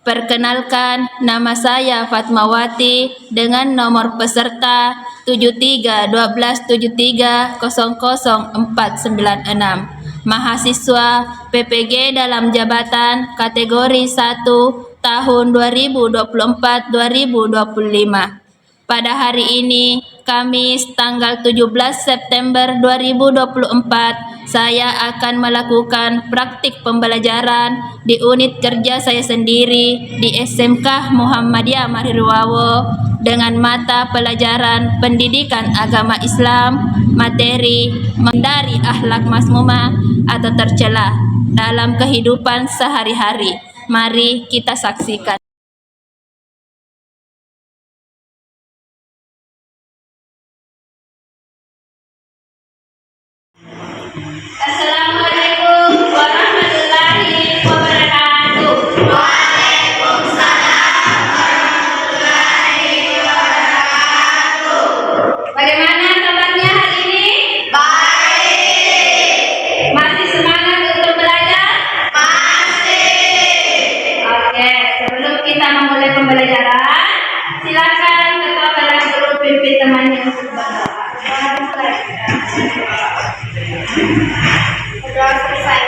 Perkenalkan, nama saya Fatmawati dengan nomor peserta 731273000496. Mahasiswa PPG dalam jabatan kategori 1 tahun 2024-2025. Pada hari ini, Kamis tanggal 17 September 2024, saya akan melakukan praktik pembelajaran di unit kerja saya sendiri di SMK Muhammadiyah Mariruwawo dengan mata pelajaran Pendidikan Agama Islam, materi menghindari akhlak mazmumah atau tercela dalam kehidupan sehari-hari. Mari kita saksikan. Assalamualaikum warahmatullahi wabarakatuh. Waalaikumsalam warahmatullahi wabarakatuh. Bagaimana kabarnya hari ini? Baik. Masih semangat untuk belajar? Masih. Oke, sebelum kita memulai pembelajaran, silakan ketua kelas guru pimpin temannya untuk berdoa. Sudah selesai.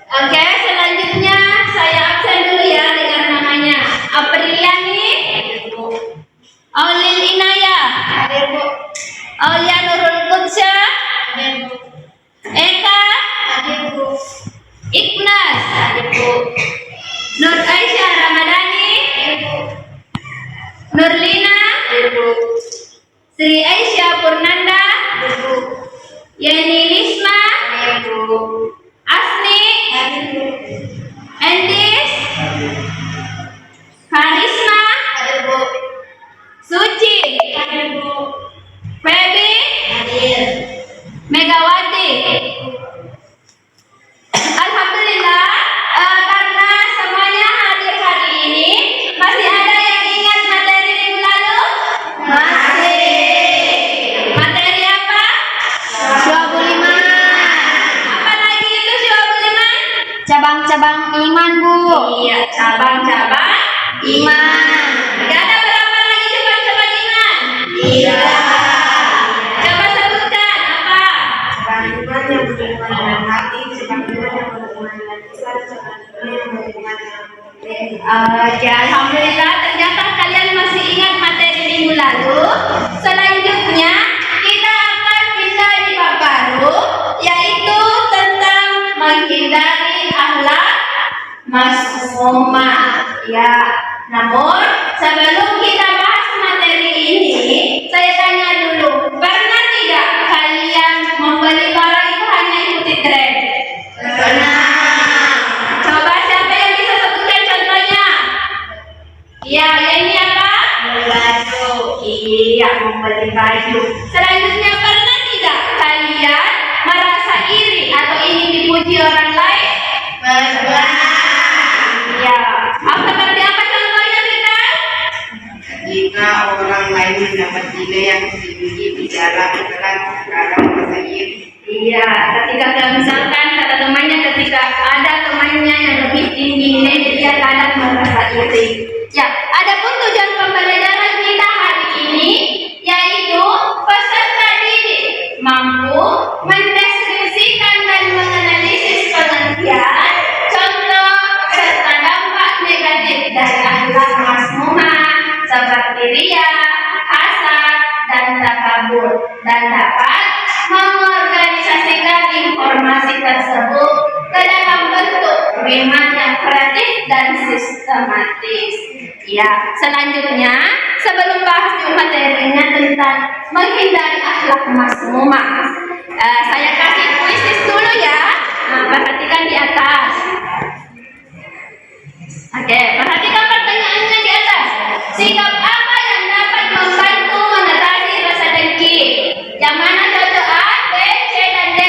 Oke, selanjutnya saya absen dulu ya dengan namanya Apriliani Aulil Inayah, Aulia Nurul Qudsya, Eka, Ignas, Nur Aisyah Ramadhani, Nurlina, Sri Aisyah Purnanda, Yeni Lisma, Asni, Endis, Karisma, Suci, Feby, Megawati. Alhamdulillah, karena semuanya hadir hari ini, masih ada yang ingat materi minggu lalu? Masih. Materi apa? Syu'abul Iman. Apa lagi itu Syu'abul Iman? Cabang-cabang iman, Bu. Iya, cabang-cabang iman. Ada berapa lagi cabang-cabang iman? Iya. Coba sebutkan apa? Cabang iman yang beriman dengan hati, cabang iman yang beriman dengan lisan, cabang iman yang beriman dengan hati. Oke, alhamdulillah ternyata kalian masih ingat materi minggu lalu. Selanjutnya kita akan pindah di bab baru, yaitu tentang menghindari akhlak mazmumah. Ya, namun sebelum kita bahas materi ini, saya tanya dulu, pernah tidak kalian membeli barang itu hanya ikuti tren? Pernah. Coba siapa yang bisa sebutkan contohnya? Ya, ini apa? Baju. Iya, membeli baju. Selanjutnya, pernah tidak kalian merasa iri atau ingin dipuji orang lain? Pernah. Ya. Seperti apa contohnya kita? Jika orang lain mendapat nilai yang tinggi di dalam sekarang merasa iri. Iya, ketika misalkan kata temannya, ketika ada temannya yang lebih tinggi nilai, dia kadang merasa iri. Ya, adapun tujuan pembelajaran kita hari ini yaitu peserta didik mampu mendeskripsikan dan menganalisis pengertian, contoh serta dampak negatif dari akhlak mazmumah seperti riya, hasad, dan takabur, dan dapat mengorganisasikan informasi tersebut ke dalam bentuk rimat yang kreatif dan sistematis. Ya, selanjutnya sebelum bahas materinya tentang menghindari akhlak mazmumah, saya kasih kuisis dulu ya. Perhatikan di atas. Oke, perhatikan pertanyaannya di atas. Sikap apa yang dapat membantu mengatasi rasa dengki? Yang mana contoh A, B, C, dan D?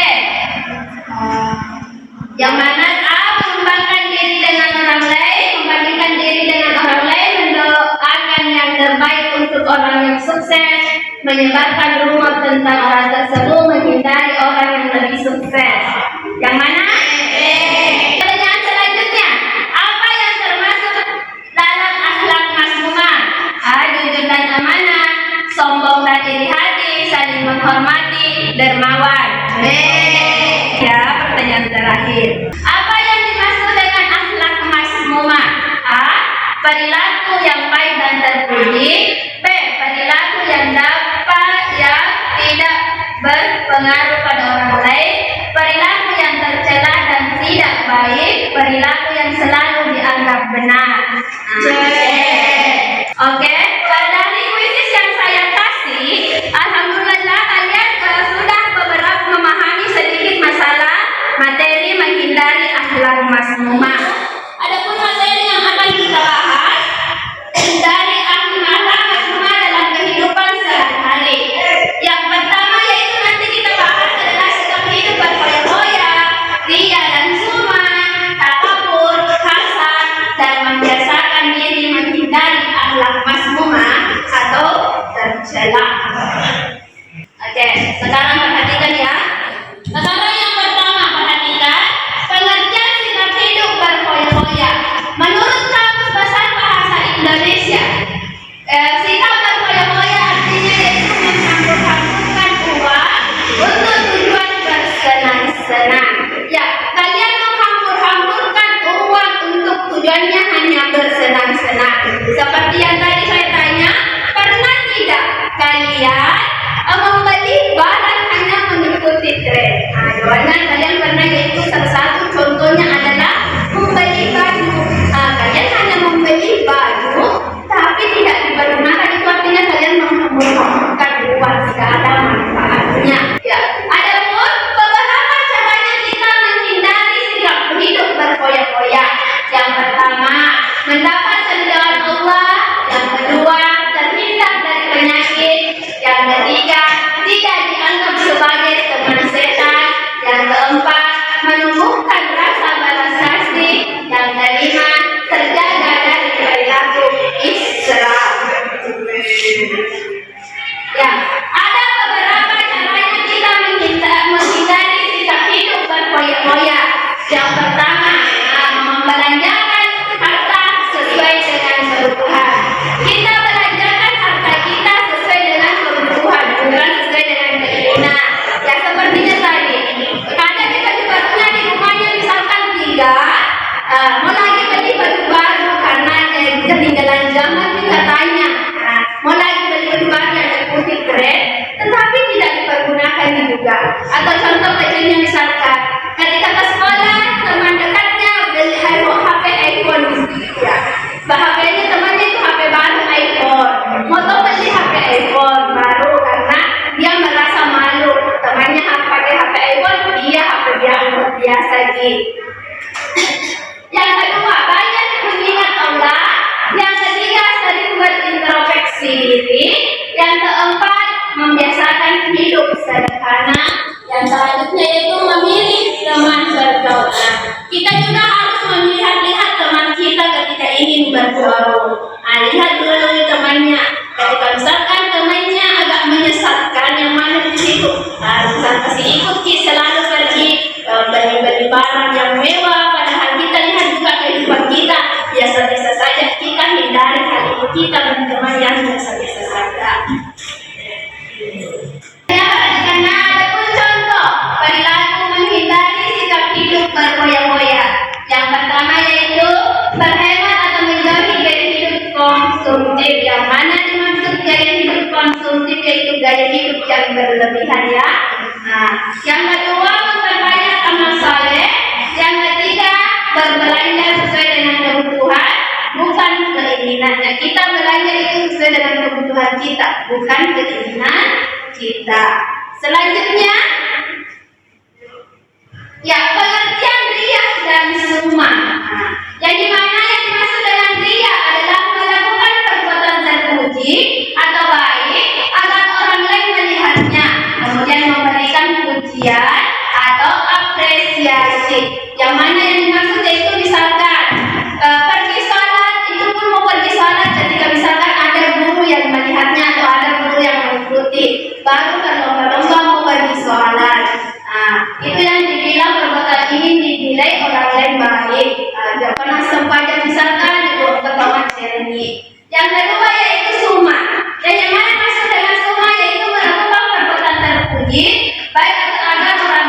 Yang mana A, mengembangkan diri dengan orang lain, membandingkan diri dengan orang lain, mendoakan yang terbaik untuk orang yang sukses, menyebarkan rumor tentang orang tersebut, menghindari orang yang lebih sukses. Yang mana? Pertanyaan selanjutnya, apa yang termasuk B. Ya, pertanyaan terakhir. Apa yang dimaksud dengan akhlak masmumah? A. Perilaku yang baik dan terpuji. B. Perilaku yang tidak berpengaruh pada orang lain. Perilaku yang tercela dan tidak baik. Perilaku yang selalu dianggap benar. C. Oke, dari kuisis yang saya kasih, alhamdulillah kalian sudah beberapa memahami sedikit masalah materi menghindari akhlak masmumah. Adapun materi yang akan kita bahas dari akhlak masmumah dalam kehidupan sehari-hari. Yang pertama yaitu nanti kita bahas adalah sikap hidup berfoya-foya, ria dan suma, takabur, hasad, dan membiasakan diri menghindari akhlak masmumah atau tercela. Oke, sekarang perhatikan ya. Sekarang yang pertama perhatikan pengertian sikap hidup berfoya-foya. Menurut Kamus Besar Bahasa Indonesia, sikap berfoya-foya artinya yaitu mencampur-campurkan uang untuk tujuan bersenang-senang. Ya, kalian menghampur-hampurkan uang untuk tujuannya hanya bersenang-senang. Seperti yang tadi saya tanya, pernah tidak kalian membeli barang hanya mengikuti tren? Jawabannya kalian pernah, yaitu salah satu contohnya adalah membeli baju. Kalian hanya membeli baju tapi tidak dipergunakan, itu artinya kalian menghampurkan uang, tidak ada manfaatnya. Ya, adapun beberapa caranya kita menghindari sikap hidup berfoya-foya. Yang pertama, mendapat keridhaan Allah. Yang kedua, terhindar dari penyakit. Yang ketiga, tidak dianggap sebagai teman setan. Yang keempat, menumbuhkan rasa balas kasih. Yang kelima, terjaga dari perilaku Islam. Ya, ada beberapa caranya kita menghindari sikap hidup berfoya-foya. Yang pertama, membelanjakan harta sesuai dengan kebutuhan. Kita belanjakan harta kita sesuai dengan kebutuhan, bukan sesuai dengan keinginan. Ya, sepertinya tadi, kadang kita juga punya di rumahnya misalkan 3, mau lagi beli baju baru karena ketinggalan zaman, kita tanya, mau lagi beli baju baru yang diikuti tren, tetapi tidak dipergunakan juga. Atau contoh kecilnya misalkan, ketika ke sekolah, teman dekatnya beli HP iPhone, ya, HP-nya temannya itu HP baru iPhone, mau beli HP iPhone baru karena dia merasa malu, temannya pakai HP iPhone, dia HP biasa gitu. Yang kedua, banyak mengingat Allah. Yang ketiga, sering berintrospeksi diri. Yang keempat, membiasakan hidup sederhana. Yang selanjutnya yaitu memilih teman bergaul. Kita juga harus melihat teman kita ketika ingin bergaul. Lihat dulu temannya. Ketika misalkan temannya agak menyesatkan, yang mana di situ, misalkan kasih ikuti selalu pergi beli-beli barang yang mewah, padahal kita lihat juga kehidupan kita biasa-biasa saja. Kita hindari hal itu, kita berteman yang biasa-biasa saja. Karena ada pun contoh perilaku menghindari sikap hidup berfoya-foya. Yang pertama yaitu berhemat atau menjauhi gaya hidup konsumtif. Yang mana dimaksud gaya hidup konsumtif yaitu gaya hidup yang berlebihan, ya. Yang kedua, memperbanyak amal saleh. Yang ketiga, berbelanja sesuai dengan kebutuhan, bukan keinginannya. Kita belanja itu sesuai dengan kebutuhan kita, bukan keinginan kita. Selanjutnya, ya, pengertian riya dan suma. Yang dimana yang dimaksud dengan riya adalah melakukan perbuatan terpuji atau baik agar orang lain melihatnya, kemudian memberikan pujian atau apresiasi. Yang mana yang dimaksud itu misalkan pergi sholat, itu pun mau pergi sholat ketika misalkan ada guru yang melihatnya atau ada guru yang mengikuti, baru berlomba-lomba mau pergi sholat. Itu yang dibilang perbuatan ini dinilai orang lain baik. Jangan pernah sempadan misalkan dibawa ke taman sereni. Yang kedua yaitu suma. Yang mana maksud dengan suma yaitu melakukan perbuatan terpuji baik agar orang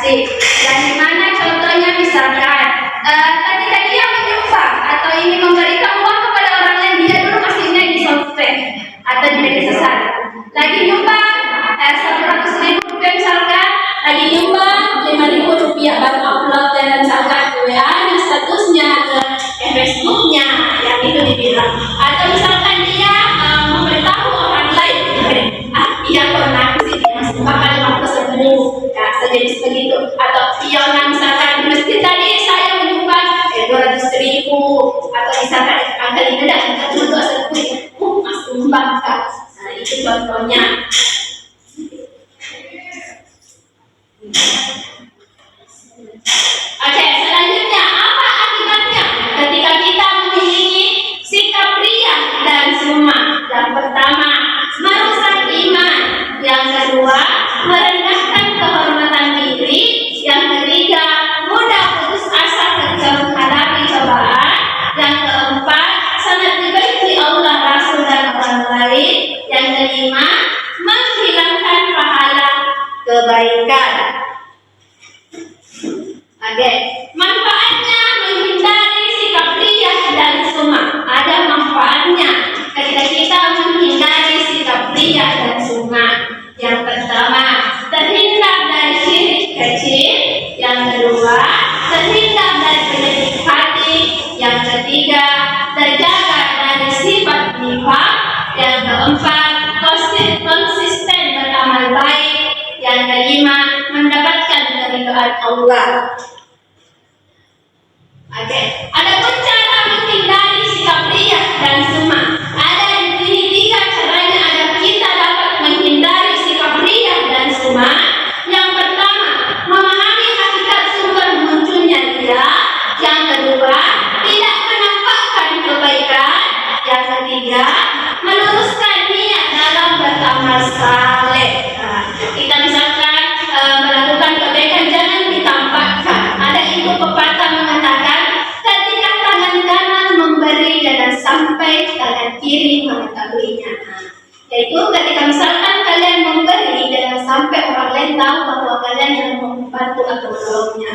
kasih. Dan di mana contohnya misalkan ketika dia menyumbang atau ingin memberikan uang kepada orang lain, dia dulu kasihnya di software atau di media sosial. Lagi nyumbang 100.000 rupiah misalkan, lagi nyumbang 5.000 rupiah baru upload dan misalkan ke WA-nya, statusnya, ke Facebooknya, yang itu dibilang. Atau misalkan dia memberitahu orang lain, dia pernah sih masih makan 50.000, ya sejenis begitu. Atau dia misalkan di masjid tadi saya menyumbang 200.000, atau misalkan angka ini dah cuma 200.000, mas sumbang kan. Nah itu contohnya. Oke, selanjutnya apa akibatnya ketika kita memiliki sikap riya dan sum'ah? Yang pertama, merusak iman. Yang kedua, merendahkan kehormatan diri. Yang ketiga, mudah putus asa ketika menghadapi cobaan. Yang keempat, sangat dibenci Allah, Rasul dan orang lain. Yang kelima, menghilangkan pahala kebaikan. Oke, manfaatnya menghindari sikap riya dan sum'ah. Ada manfaatnya ketika kita menghindari sikap riya dan sum'ah. Yang pertama, terhindar dari syirik kecil. Yang kedua, terhindar dari penyakit hati. Yang ketiga, terjaga dari sifat nifaq. Yang keempat, konsisten beramal baik. Yang kelima, mendapatkan keridhaan Allah. Oke, adapun cara menghindari sikap riya dan sum'ah, ada tiga caranya agar kita dapat menghindari sikap riya dan sum'ah. Yang pertama, memahami hakikat sumber munculnya riya. Yang kedua, tidak menampakkan kebaikan. Yang ketiga, meluruskan niat dalam beramal saleh. Kita misalkan melakukan kebaikan jangan ditampakkan. Ada ibu pepatah mengatakan, ketika tangan kanan memberi jangan sampai tangan kiri mengetahuinya. Yaitu ketika misalkan kalian memberi jangan sampai orang lain tahu bahwa kalian yang membantu atau menolongnya.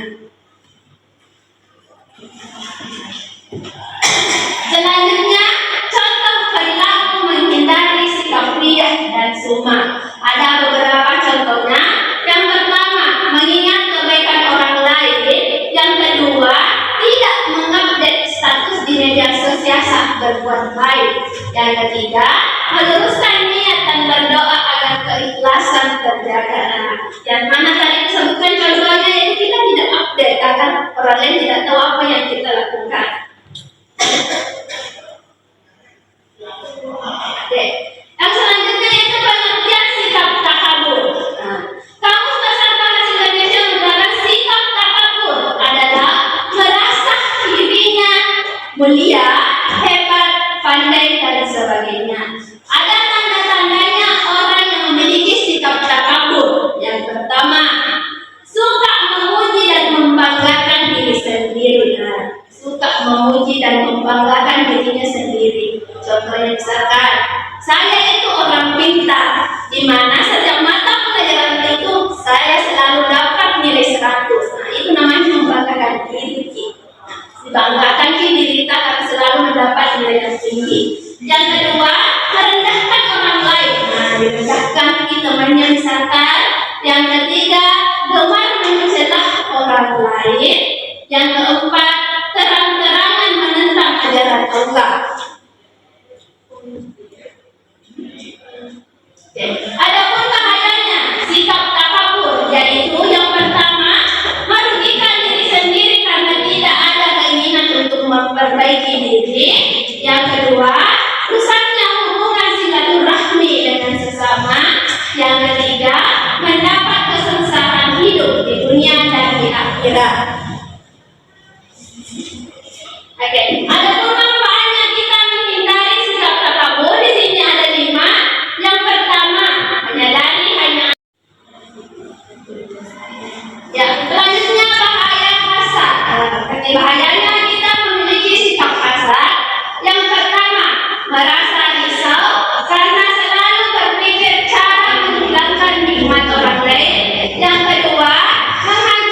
Selanjutnya, contoh perilaku menghindari sikap riya dan sum'ah. Ada beberapa contohnya. Yang pertama, mengingat kebaikan orang lain. Yang kedua, tidak mengupdate status di media sosial saat berbuat baik. Yang ketiga, meluruskan niat dan berdoa agar keikhlasan terjaga. Yang mana tadi disebutkan contohnya, yaitu kita tidak update agar orang lain tidak tahu apa yang kita lakukan. Oke. Yang selanjutnya itu pengertian sikap takabur. Kamus Besar Bahasa Indonesia mengatakan sikap takabur adalah merasa dirinya mulia, hebat, pandai dan sebagainya. Ada tanda-tandanya orang yang memiliki sikap takabur. Yang pertama, suka memuji dan membanggakan diri sendiri. Suka memuji dan membanggakan dirinya sendiri. Contohnya misalkan, saya itu orang pintar, di mana setiap mata pelajaran itu saya selalu dapat nilai 100. Nah, itu namanya membanggakan diri. Dibanggakan diri kita karena selalu mendapat nilai yang tinggi. Yang kedua, merendahkan orang lain. Nah, direndahkan temannya misalkan. Yang ketiga, gemar mencela orang lain. Yang keempat, terang-terangan menentang ajaran Allah. Adapun bahayanya sikap takabur, yaitu yang pertama, merugikan diri sendiri karena tidak ada keinginan untuk memperbaiki diri. Yang kedua, rusaknya hubungan silaturahmi dengan sesama. Yang ketiga, mendapat kesengsaraan hidup di dunia dan di akhirat. Oke, adapun manfaatnya kita menghindari sikap takabur, di sini ada 5. Yang pertama, menyadari hanya. Ya, selanjutnya bahaya hasad. Bahayanya kita memiliki sikap hasad. Yang pertama, merasa risau karena selalu berpikir cara menghilangkan nikmat orang lain. Yang kedua, menghancurkan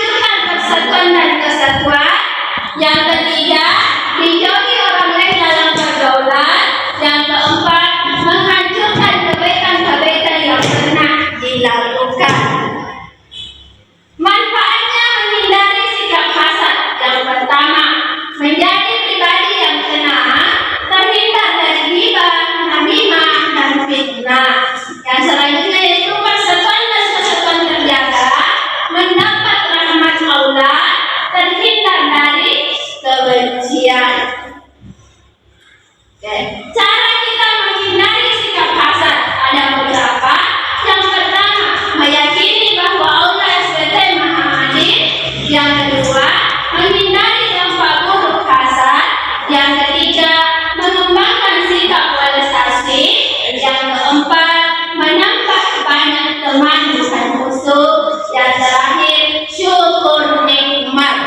Yang kedua, menghindari dampak buruk hasad. Yang ketiga, mengembangkan sikap welas asih. Yang keempat, menambah banyak teman bukan musuh. Yang terakhir, syukur nikmat.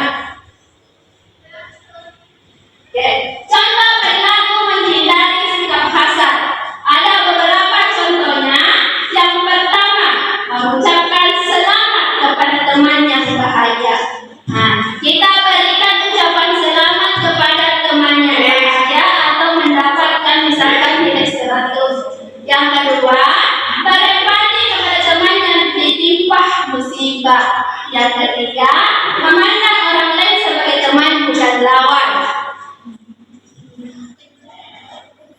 Contoh perilaku menghindari sikap hasad. Ada beberapa contohnya. Yang pertama, mengucapkan selamat kepada teman yang bahagia. Kita berikan ucapan selamat kepada teman yang bahagia atau mendapatkan misalkan nilai 100. Yang kedua, berempati kepada teman yang ditimpa musibah. Yang ketiga, memandang orang lain sebagai teman bukan lawan.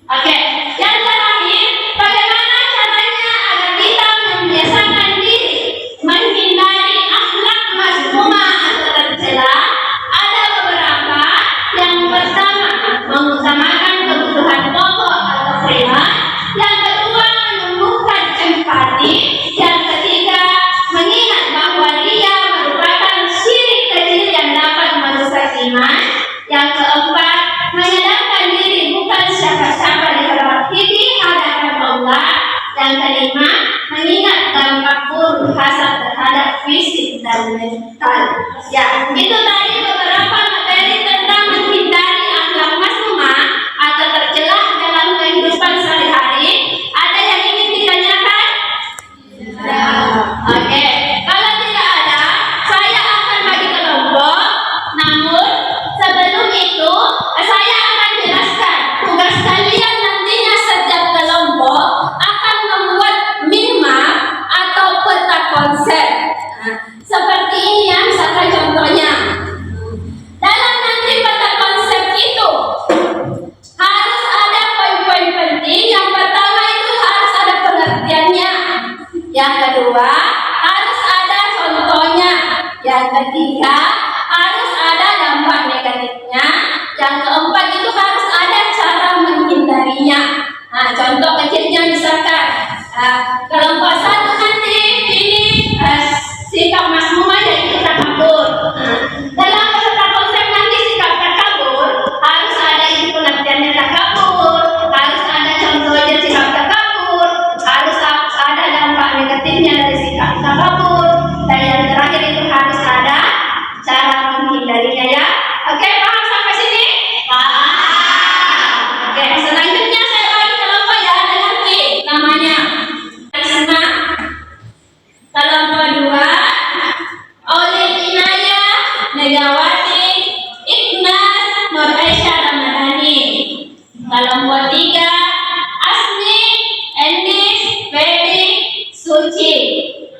Oke, yang terakhir, bagaimana caranya agar kita membiasakan diri menghindari akhlak mazmumah atau tercela? Ada beberapa. Yang pertama, mengutamakan kebutuhan pokok atau prima. Yang kedua, menumbuhkan empati. Yang ketiga, mengingat bahwa dia merupakan syirik kecil yang dapat merusak iman. Yang keempat, menyadarkan diri bukan siapa-siapa di hadapan Allah. Yang kelima, mengingat dampak buruk hasad terhadap fisik dan mental. Ya, itu tadi beberapa materi tentang menghindari akhlak mazmumah atau tercela dalam kehidupan sehari-hari. Ada yang ingin ditanyakan? Ya. Oke, kalau tidak ada, saya akan bagi kelompok. Namun sebelum itu, saya akan jelaskan tugas kalian nantinya setiap kelompok akan membuat minmap atau peta konsep. Seperti ini ya, misalkan contohnya. Dalam nanti peta konsep itu harus ada poin-poin penting. Yang pertama itu harus ada pengertiannya. Yang kedua, harus ada contohnya. Yang ketiga, harus ada dampak negatifnya. Yang keempat itu harus ada cara menghindarinya. Contoh kecilnya misalkan kelompok satu nanti ini sikap mazmumah yaitu takabur. Dalam peta konsep nanti sikap takabur harus ada itu pengertiannya takabur, harus ada contohnya sikap takabur, harus ada dampak negatifnya dari sikap takabur, dan yang terakhir itu harus ada cara menghindarinya ya. Oke, paham sampai sini? Paham. Oke, selanjutnya saya bagi kelompok ya, ada nanti namanya Isma. Kelompok 2, Oleh Inaya, Megawati, Ikhlas, Nur Aisyah Ramadhani. Kelompok 3, Asni, Endis, Fedi, Suci.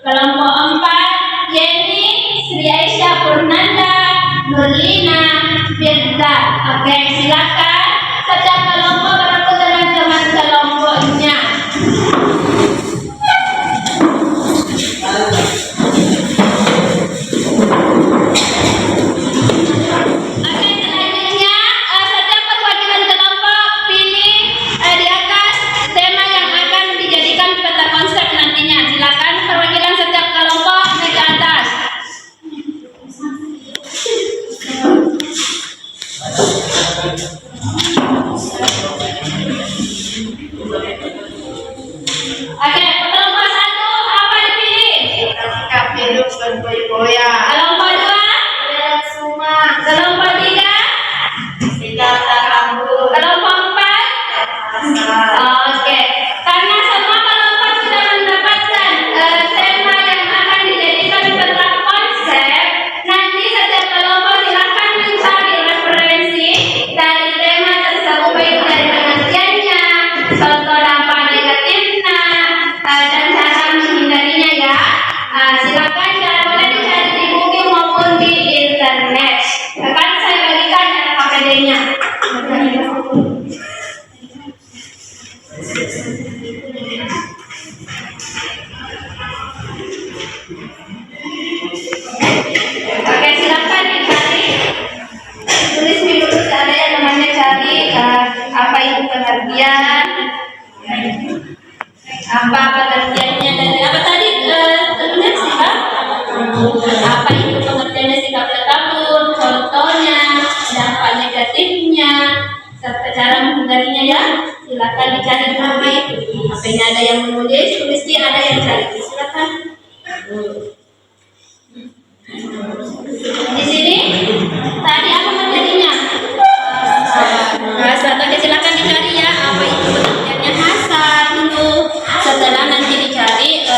Kelompok 4, Yeni, Sri Aisyah Purnanda, Nurlina, Firda. Oke, silakan setiap kelompok bertemu dengan teman kelompoknya. Oke, selanjutnya setiap perwakilan kelompok pilih di atas tema yang akan dijadikan peta konsep nantinya. Silakan perwakilan setiap kelompok naik ke atas. dan HP. HP-nya ada yang menulis, tulisnya ada yang cari. Silakan. Di sini tadi apa materinya? Hasad. Oke, silakan dicari ya apa itu pengertiannya hasad dulu. Setelah nanti dicari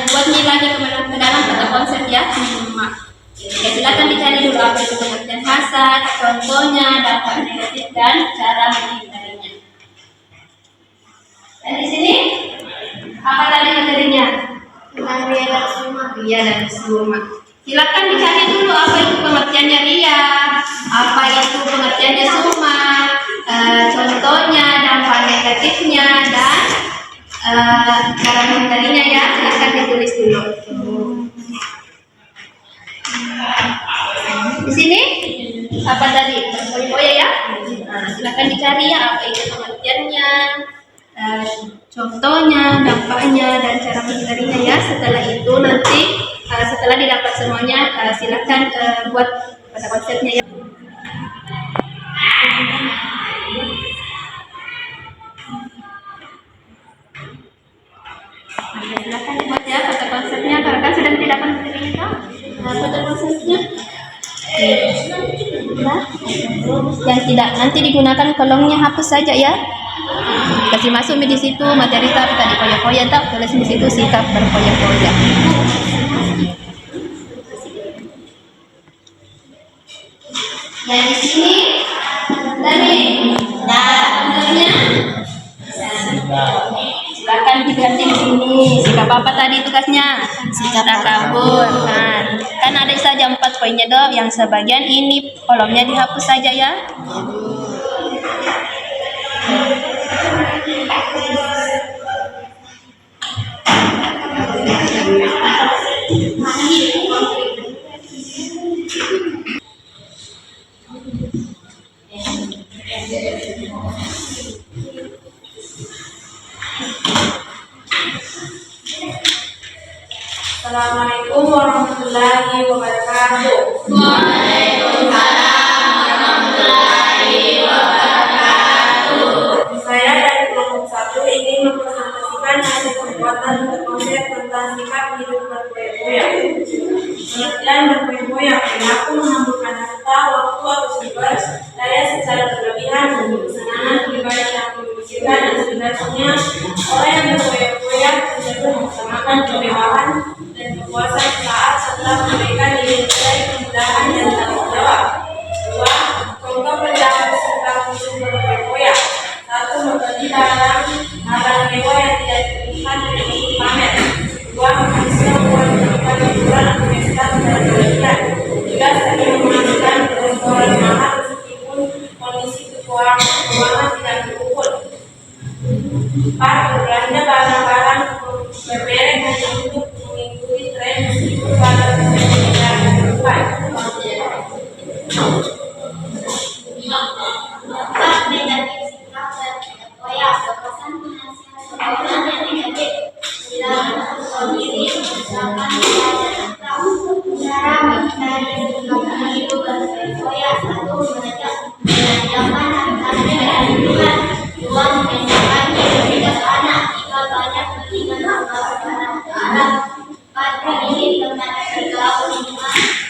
buat nih lagi ke dalam kata konsep ya. Oke, silakan dicari dulu apa itu pengertian hasad, contohnya, dampak negatif dan cara menghindarinya. Dan di sini apa tadi materinya? Ria dan Suma. Ria dan Suma. Silakan dicari dulu apa itu pengertiannya Ria, apa itu pengertiannya Suma, contohnya, dampak negatifnya dan cara menghindarinya ya. Silakan ditulis dulu. Di sini apa tadi? Berfoya-foya ya. Nah, silakan dicari ya apa itu pengertiannya, contohnya, dampaknya dan cara menghindarinya ya. Setelah itu nanti setelah didapat semuanya silakan buat pada konsepnya ya. Silakan dibuat ya pada konsepnya karena kan sudah didapat materinya pada konsepnya. Nah, yang tidak nanti digunakan kolomnya hapus saja ya. Kasih masuk di situ materi tak tadi foya-foya tak tulis di situ sikap berfoya-foya. Yang di sini tadi contohnya silakan diganti di sini. Sikap apa tadi tugasnya? Sikap takabur kan ada saja 4 poinnya dong. Yang sebagian ini kolomnya dihapus saja ya. Assalamualaikum warahmatullahi wabarakatuh. Waalaikumsalam warahmatullahi wabarakatuh. Saya dari kelompok 1 ingin mempresentasikan hasil pembuatan konsep tentang sikap hidup berfoya-foya. Pengertian berfoya-foya perilaku mengambilkan harta, waktu atau sumber daya secara berlebihan untuk kesenangan pribadi yang memikirkan dan sebenarnya orang yang berfoya-foya cenderung mengedepankan kemewahan dan kepuasan saat setelah memberikan diri dari kemudahan dan tanggung jawab. 2. Contoh perilaku sikap hidup berfoya-foya. 1. Membeli barang mewah yang tidak diinginkan dengan untuk pamer. 2. Menghabiskan uang untuk liburan atau pesta secara berlebihan. 3. Sering menghabiskan restoran mahal meskipun kondisi keuangan tidak mendukung. 4. Berbelanja barang-barang bermerek hanya untuk mengikuti tren meskipun barang tersebut tidak diperlukan. Dampak negatif sikap berfoya. Batasan penghasilan sebulan yang negatif. Tidak diri misalkan belajar tentang cara menghindari sikap hidup berfoya. 1. Menanyakan hartanya dan lingkungan. 2. Menanyakan hidup anak. 3. Banyak beriman kepada Allah. 4. Memilih teman bergaul. 5.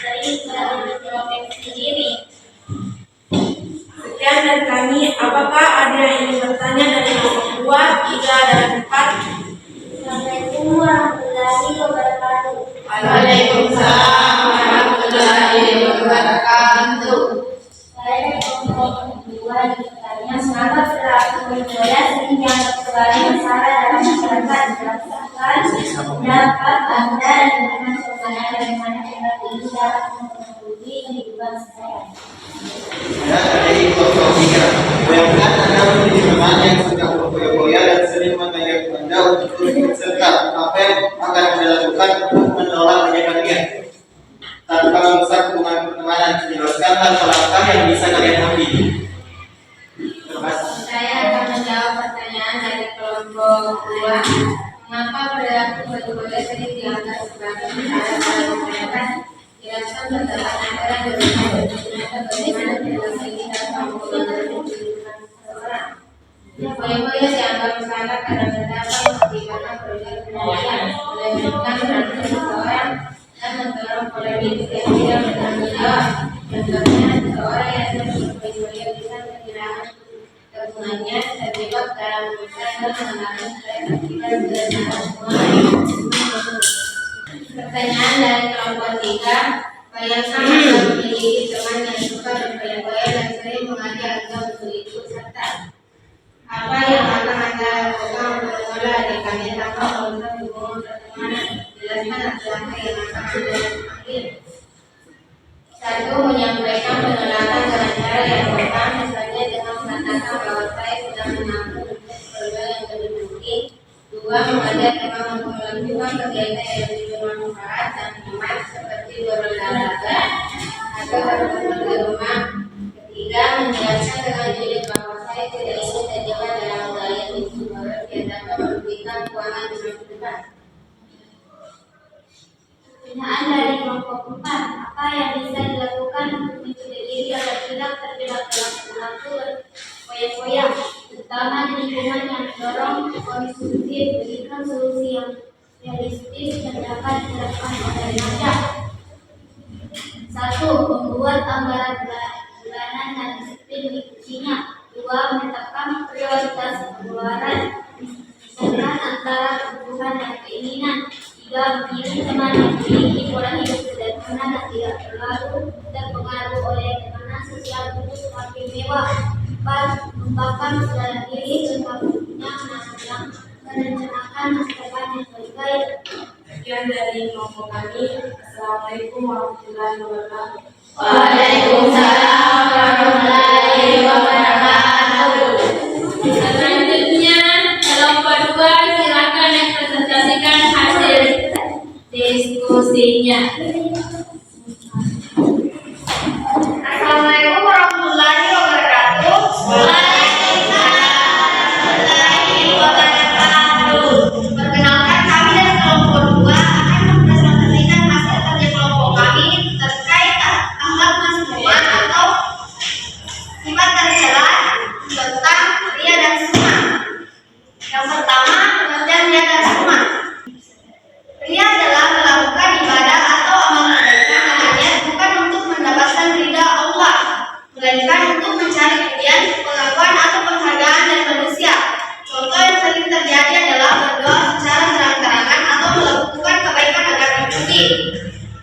Sering berintrospeksi diri. Sekian dari kami. Apakah ada yang ingin bertanya dari kelompok 2, 3, dan 4? Assalamualaikum warahmatullahi wabarakatuh. Waalaikumsalam warahmatullahi wabarakatuh. Saya dari kelompok 2 bertanya, mengapa perilaku berfoya sering dianggap sebagai masalah dalam masyarakat? Berdasarkan pendapat Anda dan dengan suasana bagaimana cara ini dapat mempengaruhi kehidupan saya? Dari kelompok 3, bayangkan Anda menjadi teman yang suka berfoya-foya dan sering mengajak Anda untuk turut serta. Apa yang akan Anda lakukan untuk menolak ajakannya? Tanpa merusak hubungan pertemanan, jelaskanlah langkah yang bisa kalian ambil. Terima kasih. Saya akan menjawab pertanyaan dari kelompok 2. Mengapa perilaku berfoya sering dianggap sebagai masalah dalam masyarakat? Jelaskan berdasarkan Anda dan bagaimana perilaku ini dapat mempengaruhi kehidupan seseorang. Foya-foya dianggap berfoya benar-benar. Contohnya, seorang yang sedang berfoya bisa kehilangan tabungannya terjebak dalam dosa dan mengalami kesakitan bersama semua. Pertanyaan dari kelompok 3, Bayang sama memiliki teman yang suka berfoya-foya dan sering mengajak Anda untuk ikut serta. Apa yang akan Anda lakukan untuk mengelola adik-adik tanpa merusak hubungan pertemanan? Jelaskan langkah yang akan Anda ambil. 1. Menyampaikan penolakan dengan cara yang sopan, misalnya dengan mengatakan bahwa saya sedang menabung untuk keluarga yang lebih penting. 2. Mengajak teman untuk melakukan kegiatan yang lebih bermanfaat dan hemat seperti berolahraga atau berkumpul di rumah. 3. Menjelaskan dengan jujur bahwa saya tidak ingin terjebak dalam gaya hidup boros yang dapat merugikan keuangan di masa depan. Pertanyaan dari kelompok 4, apa yang bisa dilakukan untuk mencegah diri agar tidak terjebak dalam perilaku berfoya-foya, terutama di lingkungan yang mendorong konsumsi? Berikan solusi yang realistis dan dapat diterapkan oleh remaja. 1. Membuat anggaran bulanan dan disiplin mengikutinya. 2. Menetapkan prioritas pengeluaran, misalkan antara kebutuhan dan keinginan. 3. Memilih teman yang memiliki pola hidup sederhana dan tidak terlalu terpengaruh oleh tekanan sosial untuk semakin mewah. 4. Mengembangkan kesadaran diri tentang pentingnya merencanakan masa depan yang lebih baik. Sekian dari kelompok kami. Assalamualaikum warahmatullahi wabarakatuh. Waalaikumsalam warahmatullahi wabarakatuh. Selanjutnya, kelompok 2 silakan presentasikan hasil diskusinya. Assalamualaikum warahmatullahi wabarakatuh. Perkenalkan, kami dari kelompok 2 akan mempresentasikan hasil kerja kelompok kami terkait akhlak mazmumah atau sifat tercela tentang ria dan sumah. Yang pertama, pengertian ria dan sumah. Ria adalah melakukan ibadah atau amal kebaikan dengan niat bukan untuk mendapatkan ridha Allah, melainkan untuk mencari pujian, pengakuan atau penghargaan dari manusia. Contoh yang sering terjadi adalah berdoa secara terang-terangan atau melakukan kebaikan agar dipuji.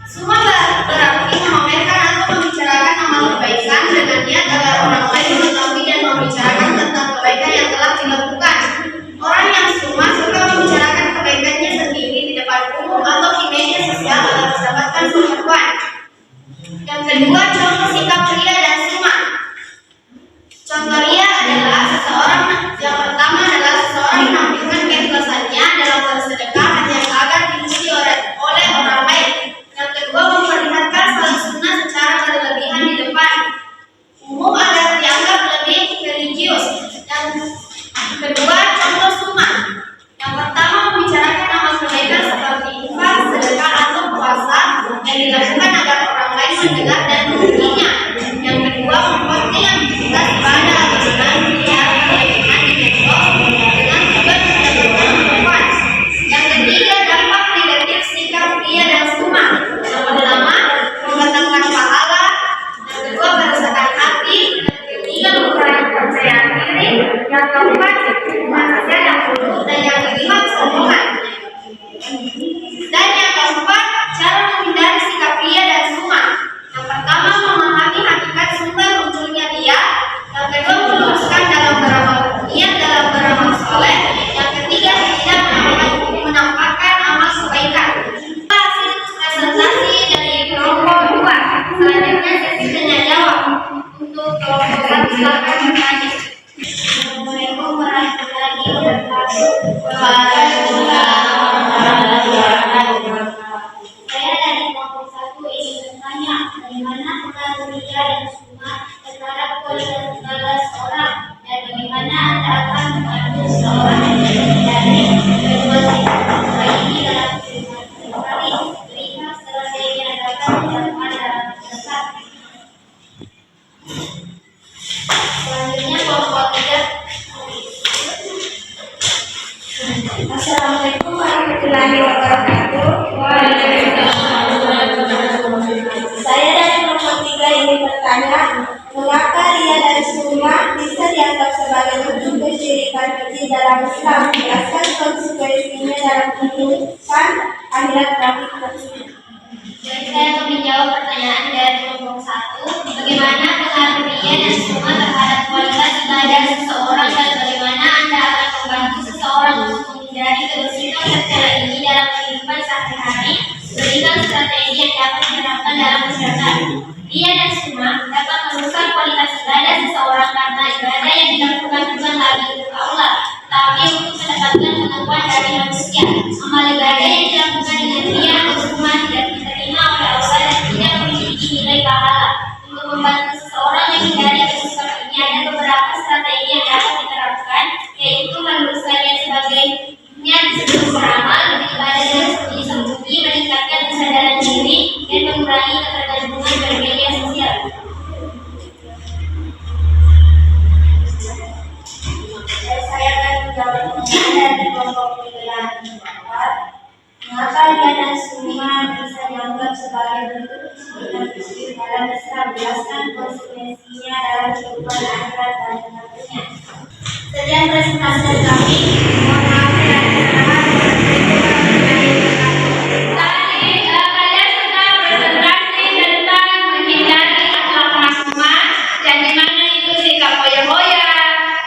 Sumah berarti memamerkan atau membicarakan amal kebaikan dengan niat agar orang lain mengetahui dan membicarakan tentang kebaikan yang telah dilakukan. Orang yang sumah suka membicarakan kebaikannya sendiri di depan umum atau di media sosial agar mendapatkan pengakuan. Yang kedua, contoh sikap ria dan sumah. Contoh ria adalah yang pertama adalah seseorang menampilkan keikhlasannya dalam bersedekah hanya agar dipuji oleh orang lain. Yang kedua, memperlihatkan salat sunnah secara berlebihan di depan umum agar dianggap lebih religius. Yang kedua, contoh sumah. Yang pertama, membicarakan amal kebaikan seperti infak, sedekah atau puasa yang dilakukan agar orang lain mendengar dan memujinya. Yang kedua, memposting aktivitas ibadah atau dengan kegiatan di medsos dengan tujuan mendapatkan pengakuan. Yang ketiga, dampak negatif sikap ria dan sumah. Yang pertama, mendatangkan pahala. Yang kedua, meresahkan hati. Yang ketiga, mengurangi kepercayaan diri. Yang keempat, manusia yang buruk. Dan yang kelima, kesombongan. Dan yang keempat, cara menghindari sikap ria dan sumah. Yang pertama, memahami hakikat sumber munculnya ria. Yang kedua, meluruskan dalam beramal niat dalam beramal soleh. Yang ketiga, tidak menampakkan amal kebaikan. Hasil presentasi dari kelompok 2. Selanjutnya sesi tanya jawab. Untuk kelompok 1 silakan bertanya. Assalamualaikum warahmatullahi wabarakatuh. Waalaikumsalam warahmatullahi wabarakatuh. Saya dari kelompok 1 ingin bertanya, bagaimana pengaruh ria dan sumah terhadap kualitas segala seorang, dan bagaimana Anda akan membantu seorang dari kedua sifat ini dalam kehidupan sehari-hari. Berikan strategi yang dapat diterapkan dalam masyarakat. Selanjutnya kelompok 3. Assalamualaikum warahmatullahi wabarakatuh. Waalaikumsalam warahmatullahi wabarakatuh. ini bertanya, mengapa Ria dan Suma bisa dianggap sebagai bentuk kesyirikan keji dalam Islam? Jelaskan konsekuensinya dalam kehidupan akhirat kami tersebut. Jadi saya akan menjawab pertanyaan dari kelompok 1. Bagaimana pengaruh Ria dan Suma terhadap kualitas ibadah seseorang dan bagaimana Anda akan membantu seseorang untuk menghindari kesulitan tercela ini dalam kehidupan sehari-hari? Berikan strategi yang dapat diterapkan dalam masyarakat. Ria dan Suma dapat merusak kualitas ibadah seseorang karena ibadah yang dilakukan bukan lagi untuk Allah, tapi untuk mendapatkan pengakuan dari manusia. Amal ibadah yang dilakukan dengan Ria dan Suma tidak diterima oleh Allah dan tidak memiliki nilai pahala. Untuk membantu seseorang yang menghindari kesusahan ini ada beberapa strategi yang dapat diterapkan, yaitu meluruskannya sebagainya disebut beramal, beribadah dan sembunyi-sembunyi, meningkatkan kesadaran diri, dan mengurangi ketergantungan bermedia sosial. Saya akan menjawab pertanyaan dari kelompok 9. Mengapa Ria dan Suma bisa dianggap sebagai bentuk kesyirikan keji dalam Islam? Jelaskan konsekuensinya dalam kehidupan akhirat dan tentunya. Sekian presentasi dari kami. Mohon maaf bila ada kesalahan. Tadi kalian sudah presentasi tentang menghindari akhlak mas-mas, yang dimana itu sikap hoya-hoya,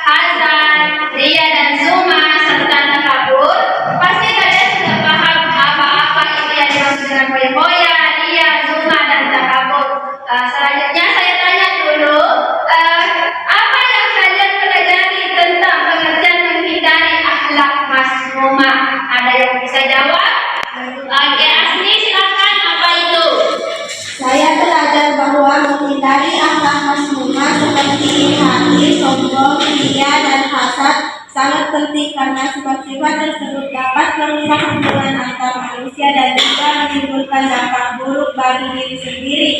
hazard, Ria dan Suma, serta takabur. Pasti kalian sudah paham apa-apa itu yang dimaksud dengan hoya-hoya, Ria, Suma, dan takabur. Selanjutnya saya tanya dulu, apa yang kalian pelajari tentang pengertian menghindari akhlak mas-mas? Ada yang bisa jawab? Oke, Asni silakan, apa itu? Saya belajar bahwa menghindari akhlak mazmumah seperti iri hati, sombong, ria, dan hasad sangat penting karena sifat-sifat tersebut dapat merusak hubungan antar manusia dan juga menimbulkan dampak buruk bagi diri sendiri.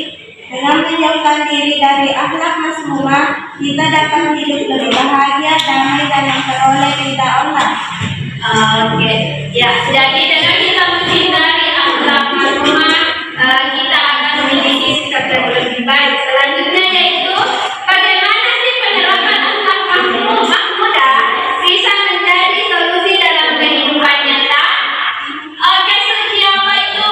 Dengan menjauhkan diri dari akhlak mazmumah, kita dapat hidup lebih bahagia, damai, dan memperoleh ridha Allah. Oke, ya. Jadi dengan kita menghindari akhlak mazmumah, kita akan memiliki sikap yang lebih baik. Selanjutnya yaitu bagaimana sih penerapan akhlak mahmudah bisa menjadi solusi dalam kehidupan nyata? Oke, Suci, apa itu?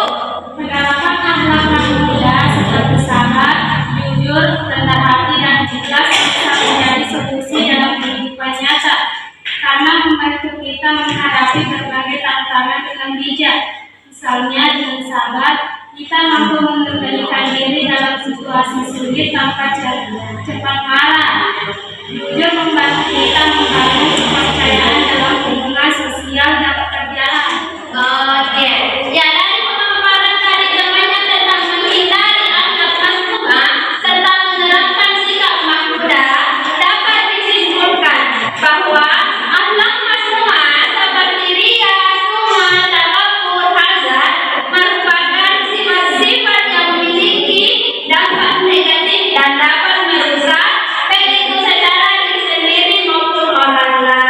Penerapan akhlak mahmudah seperti sabar, jujur, rendah hati, dan ikhlas bisa menjadi solusi dalam kehidupan nyata karena membantu kita menghadapi berbagai tantangan dengan bijak. Misalnya dengan sabar, kita mampu mengendalikan diri dalam situasi sulit tanpa cepat marah. Jujur membantu kita membangun kepercayaan dalam hubungan sosial dan pekerjaan. Oke, ya, dari pemaparan tadi temannya tentang menghindari akhlak mazmumah serta menerapkan sikap mahmudah, dapat disimpulkan bahwa akhlak mazmumah seperti ria, suma, takabur, hazard merupakan sifat-sifat yang memiliki dampak negatif dan dapat merusak baik itu secara diri sendiri maupun orang lain.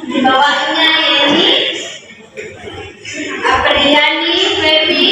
Dibawanya Yeni, Apriliani, Febi,